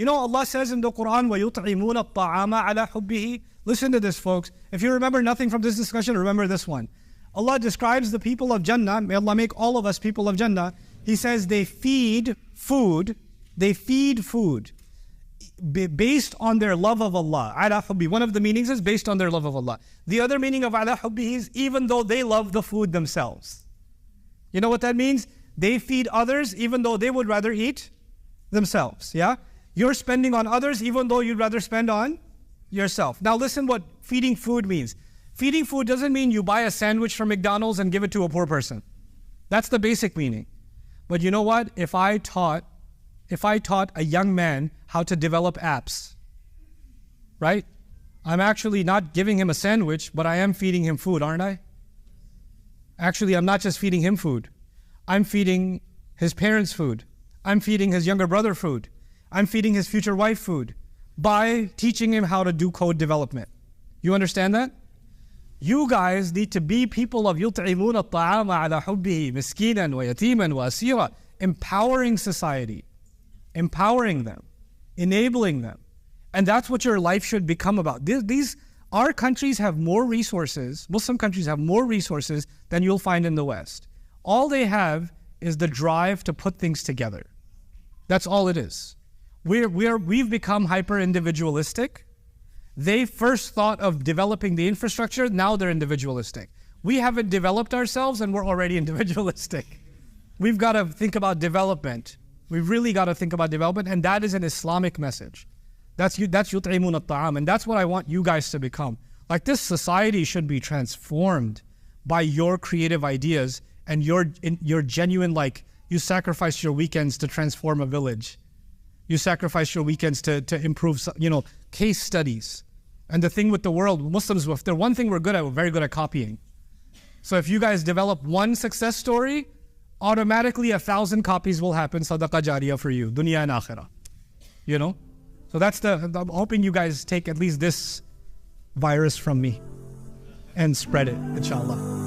You know, Allah says in the Quran, وَيُطْعِمُونَ الطَّعَامَ عَلَى حُبِّهِ. Listen to this, folks. If you remember nothing from this discussion, remember this one. Allah describes the people of Jannah. May Allah make all of us people of Jannah. He says they feed food. They feed food based on their love of Allah. Ala hubbi. One of the meanings is based on their love of Allah. The other meaning of ala hubbi is even though they love the food themselves. You know what that means? They feed others even though they would rather eat themselves. Yeah? You're spending on others even though you'd rather spend on yourself. Now listen what feeding food means. Feeding food doesn't mean you buy a sandwich from McDonald's and give it to a poor person. That's the basic meaning. But you know what? If I taught a young man how to develop apps, right? I'm actually not giving him a sandwich, but I am feeding him food, aren't I? Actually, I'm not just feeding him food. I'm feeding his parents food. I'm feeding his younger brother food. I'm feeding his future wife food by teaching him how to do code development. You understand that? You guys need to be people of يُطْعِمُونَ الطَّعَامَ عَلَى حُبِّهِ مِسْكِينًا وَيَتِيمًا وَأَسِيرًا. Empowering society. Empowering them. Enabling them. And that's what your life should become about. Our countries have more resources, Muslim countries have more resources than you'll find in the West. All they have is the drive to put things together. That's all it is. We've become hyper-individualistic. They first thought of developing the infrastructure, now they're individualistic. We haven't developed ourselves and we're already individualistic. We've got to think about development. We've really got to think about development, and that is an Islamic message. That's يُطْعِمُونَ الطَّعَامَ, and that's what I want you guys to become. Like, this society should be transformed by your creative ideas and your genuine, like, you sacrifice your weekends to transform a village. You sacrifice your weekends to improve, case studies. And the thing with the world, Muslims, if there's one thing we're good at, we're very good at copying. So if you guys develop one success story, automatically 1,000 copies will happen, sadaqah jariyah for you, dunya and akhirah. You know? So I'm hoping you guys take at least this virus from me and spread it, inshallah.